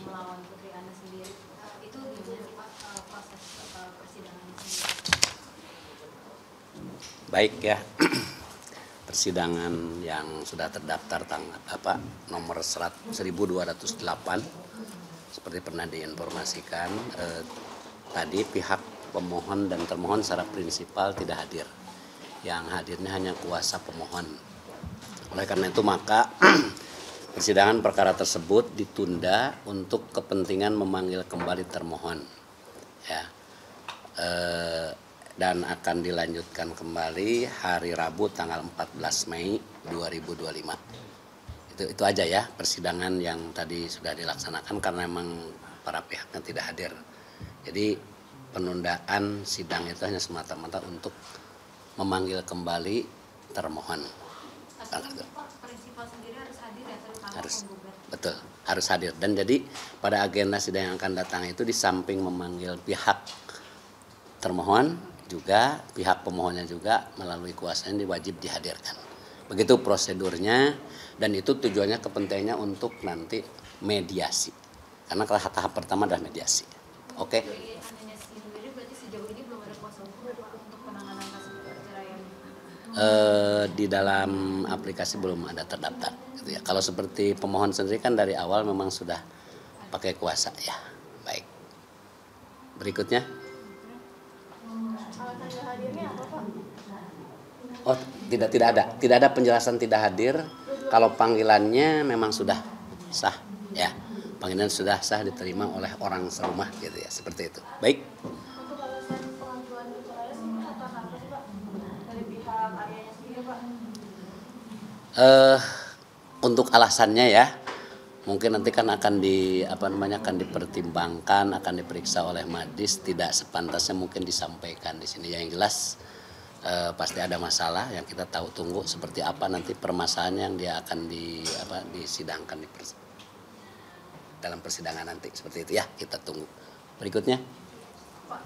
melawan putri Anda sendiri, itu gimana sih Pak proses persidangan sendiri? Baik ya, persidangan yang sudah terdaftar nomor 1208 seperti pernah diinformasikan tadi pihak pemohon dan termohon secara prinsipal tidak hadir. Yang hadirnya hanya kuasa pemohon. Oleh karena itu maka persidangan perkara tersebut ditunda untuk kepentingan memanggil kembali termohon, ya, dan akan dilanjutkan kembali hari Rabu tanggal 14 Mei 2025. Itu aja ya persidangan yang tadi sudah dilaksanakan karena memang para pihaknya tidak hadir. Jadi penundaan sidang itu hanya semata-mata untuk memanggil kembali termohon. Prinsipal sendiri harus hadir ya, harus, betul, harus hadir. Dan jadi pada agenda sidang yang akan datang itu di samping memanggil pihak termohon juga pihak pemohonnya juga melalui kuasanya wajib dihadirkan. Begitu prosedurnya, dan itu tujuannya kepentingannya untuk nanti mediasi. Karena tahap pertama adalah mediasi. Oke. Di dalam aplikasi belum ada terdaftar gitu ya. Kalau seperti pemohon sendiri kan dari awal memang sudah pakai kuasa ya. Baik. Berikutnya. Oh, tidak ada penjelasan tidak hadir. Kalau panggilannya memang sudah sah ya. Panggilan sudah sah diterima oleh orang serumah gitu ya, seperti itu. Baik. Untuk alasannya ya, mungkin nanti kan akan dipertimbangkan, akan diperiksa oleh Madis, tidak sepantasnya mungkin disampaikan di sini. Yang jelas pasti ada masalah yang kita tunggu seperti apa nanti permasalahan yang dia akan disidangkan dalam persidangan nanti, seperti itu ya, kita tunggu. Berikutnya. Pak,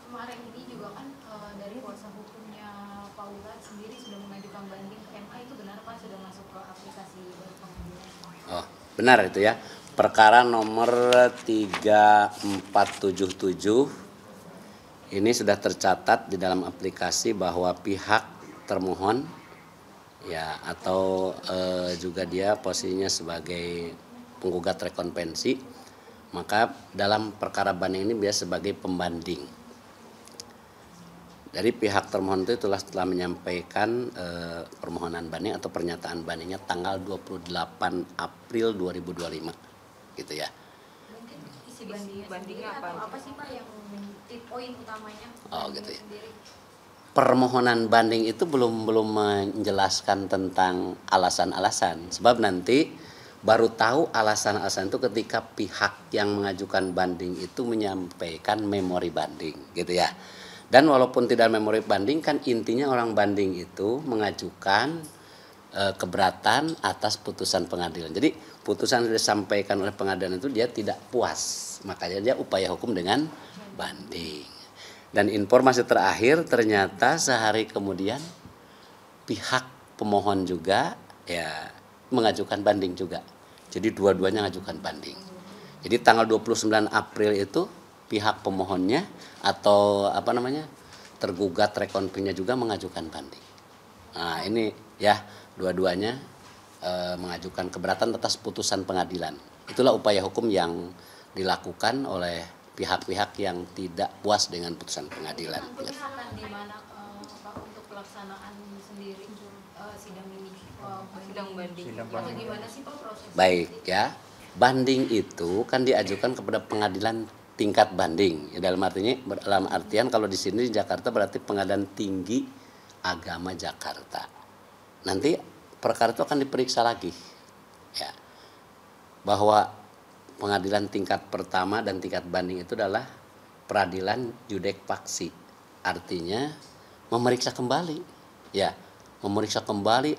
kemarin ini juga kan dari kuasa hukumnya Pak Urat sendiri sudah mengajukan banding ke MA, itu benar Pak, sudah masuk ke aplikasi pengadilan? Oh, benar itu ya. Perkara nomor 3477 ini sudah tercatat di dalam aplikasi bahwa pihak termohon ya, atau juga dia posisinya sebagai penggugat rekonvensi, maka dalam perkara banding ini biasa sebagai pembanding. Dari pihak termohon itu telah menyampaikan permohonan banding atau pernyataan bandingnya tanggal 28 April 2025 gitu ya. Mungkin isi bandingnya apa sih Pak yang poin utamanya? Oh gitu ya. Permohonan banding itu belum menjelaskan tentang alasan-alasan, sebab nanti baru tahu alasan-alasan itu ketika pihak yang mengajukan banding itu menyampaikan memori banding gitu ya. Dan walaupun tidak memori banding, kan intinya orang banding itu mengajukan keberatan atas putusan pengadilan. Jadi putusan yang disampaikan oleh pengadilan itu dia tidak puas, makanya dia upaya hukum dengan banding. Dan informasi terakhir ternyata sehari kemudian pihak pemohon juga ya mengajukan banding juga. Jadi dua-duanya mengajukan banding. Jadi tanggal 29 April itu pihak pemohonnya atau tergugat rekonvensinya juga mengajukan banding. Nah ini ya, dua-duanya mengajukan keberatan atas putusan pengadilan. Itulah upaya hukum yang dilakukan oleh pihak-pihak yang tidak puas dengan putusan pengadilan. Akan di mana Pak untuk pelaksanaan sendiri sidang ini? Sidang banding. Atau gimana sih Pak prosesnya? Baik ya, banding itu kan diajukan kepada pengadilan tingkat banding. Ya, dalam artian kalau di sini di Jakarta berarti Pengadilan Tinggi Agama Jakarta. Nanti perkara itu akan diperiksa lagi, ya, bahwa pengadilan tingkat pertama dan tingkat banding itu adalah peradilan judek faksi, artinya memeriksa kembali, ya, memeriksa kembali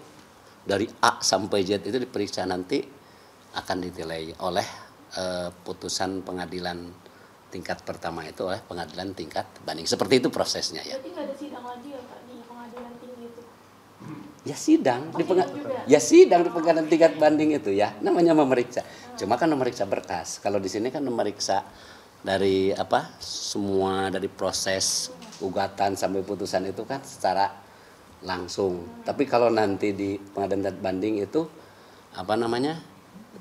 dari A sampai Z itu diperiksa, nanti akan dinilai oleh putusan pengadilan tingkat pertama itu oleh pengadilan tingkat banding. Seperti itu prosesnya ya. Berarti nggak ada sidang lagi ya Pak di pengadilan tinggi itu? Ya sidang ya sidang di pengadilan tingkat banding itu ya, namanya memeriksa. Cuma kan memeriksa berkas. Kalau di sini kan memeriksa dari semua dari proses gugatan sampai putusan itu kan secara langsung. Tapi kalau nanti di pengadilan tingkat banding itu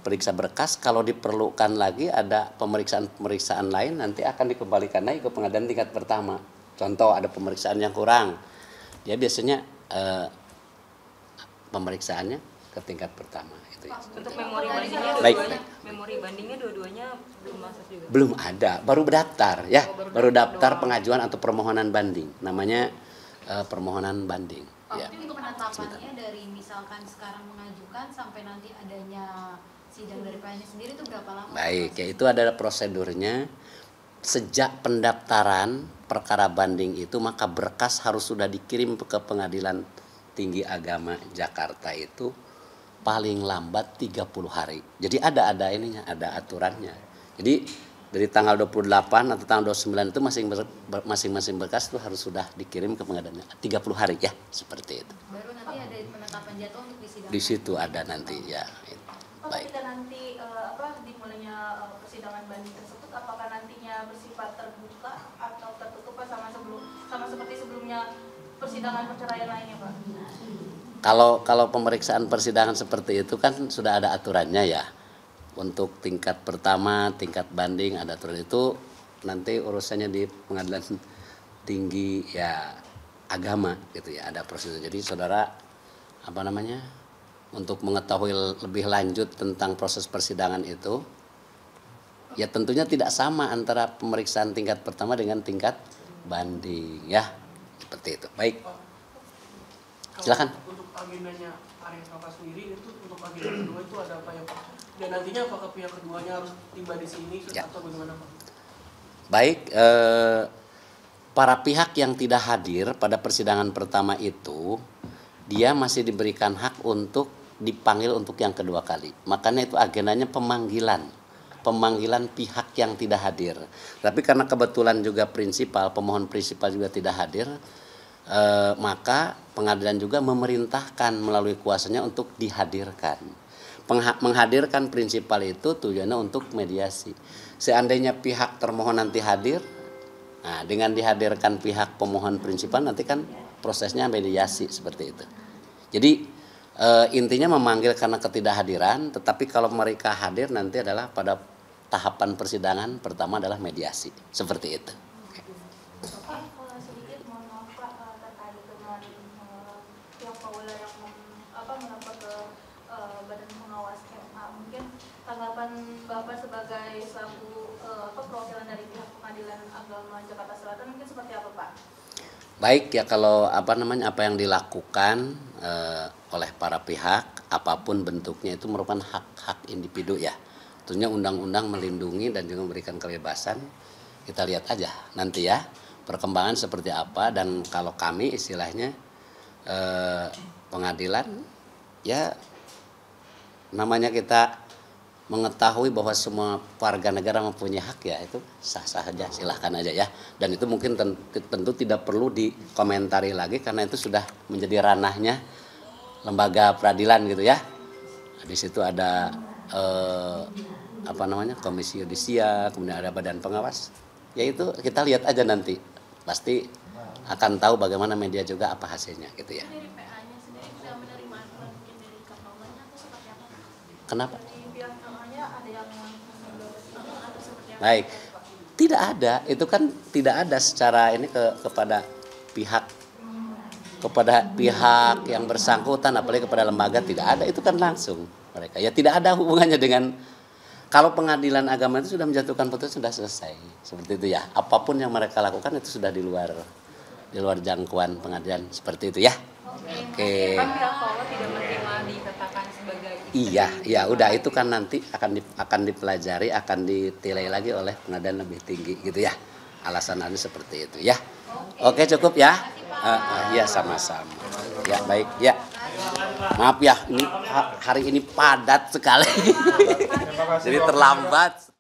periksa berkas, kalau diperlukan lagi ada pemeriksaan lain nanti akan dikembalikan lagi ke pengadilan tingkat pertama. Contoh ada pemeriksaan yang kurang, dia biasanya pemeriksaannya ke tingkat pertama itu ya. Untuk memori bandingnya Baik. memori bandingnya dua-duanya belum masuk juga. Belum ada, baru berdaftar ya, baru daftar pengajuan atau permohonan banding, namanya permohonan banding. Ya. Tapi untuk penetapannya dari misalkan sekarang mengajukan sampai nanti adanya sidang dari PN sendiri itu berapa lama? Baik, ya itu ada prosedurnya. Sejak pendaftaran perkara banding itu maka berkas harus sudah dikirim ke Pengadilan Tinggi Agama Jakarta itu paling lambat 30 hari. Jadi ada ininya, ada aturannya. Jadi dari tanggal 28 atau tanggal 29 itu masing-masing berkas itu harus sudah dikirim ke pengadilan 30 hari ya, seperti itu. Baru nanti ada penetapan jadwal untuk disidangkan. Di situ ada nanti ya. Baik. Ketika nanti dimulainya persidangan banding tersebut, apakah nantinya bersifat terbuka atau tertutup sama seperti sebelumnya persidangan perceraian lainnya, Pak? Kalau pemeriksaan persidangan seperti itu kan sudah ada aturannya ya. Untuk tingkat pertama, tingkat banding ada aturan itu, nanti urusannya di Pengadilan Tinggi ya Agama gitu ya, ada prosedur. Jadi saudara untuk mengetahui lebih lanjut tentang proses persidangan itu, ya tentunya tidak sama antara pemeriksaan tingkat pertama dengan tingkat banding ya, seperti itu. Baik, silakan. Untuk agendanya Aries Nova sendiri itu untuk agenda kedua itu ada apa ya Pak? Dan nantinya apakah pihak keduanya harus tiba di sini Ya. atau bagaimana Pak? Baik, para pihak yang tidak hadir pada persidangan pertama itu, dia masih diberikan hak untuk dipanggil untuk yang kedua kali. Makanya itu agendanya pemanggilan pihak yang tidak hadir. Tapi karena kebetulan juga pemohon prinsipal juga tidak hadir, maka pengadilan juga memerintahkan melalui kuasanya untuk dihadirkan. Menghadirkan prinsipal itu tujuannya untuk mediasi. Seandainya pihak termohon nanti hadir, nah dengan dihadirkan pihak pemohon prinsipal nanti kan prosesnya mediasi seperti itu. Jadi intinya memanggil karena ketidakhadiran, tetapi kalau mereka hadir nanti adalah pada tahapan persidangan pertama adalah mediasi, seperti itu. Pak, sedikit mohon maaf Pak, terkait dengan pihak Paula yang melapor ke Badan Pengawas MA, mungkin tanggapan Bapak sebagai selaku perwakilan dari pihak Pengadilan Agama Jakarta Selatan mungkin seperti apa Pak? Baik ya, kalau apa yang dilakukan oleh para pihak apapun bentuknya itu merupakan hak-hak individu ya. Tentunya undang-undang melindungi dan juga memberikan kebebasan. Kita lihat aja nanti ya perkembangan seperti apa, dan kalau kami istilahnya pengadilan ya namanya kita mengetahui bahwa semua warga negara mempunyai hak ya, itu sah-sah saja, silahkan aja ya. Dan itu mungkin tentu tidak perlu dikomentari lagi karena itu sudah menjadi ranahnya lembaga peradilan gitu ya. Di situ ada komisi yudisial, kemudian ada badan pengawas. Ya itu kita lihat aja nanti, pasti akan tahu bagaimana media juga apa hasilnya gitu ya. Dari PA-nya sendiri sudah menerima aturan mungkin dari Kapolanya atau seperti apa? Kenapa? Dari pihak PA-nya ada yang atau seperti apa? Baik, tidak ada, itu kan tidak ada secara ini kepada pihak yang bersangkutan, apalagi kepada lembaga, tidak ada, itu kan langsung mereka. Ya tidak ada hubungannya dengan, kalau pengadilan agama itu sudah menjatuhkan putusan sudah selesai, seperti itu ya. Apapun yang mereka lakukan itu sudah di luar jangkauan pengadilan, seperti itu ya. Oke. Kan pihak Paula tidak menerima dikatakan sebagai Iya, udah itu kan nanti akan dipelajari, akan ditilai lagi oleh pengadilan lebih tinggi gitu ya. Alasan-alasan seperti itu ya. Oke, cukup ya. Iya, sama-sama. Ya, baik. Ya. Maaf ya, ini hari ini padat sekali. Jadi terlambat.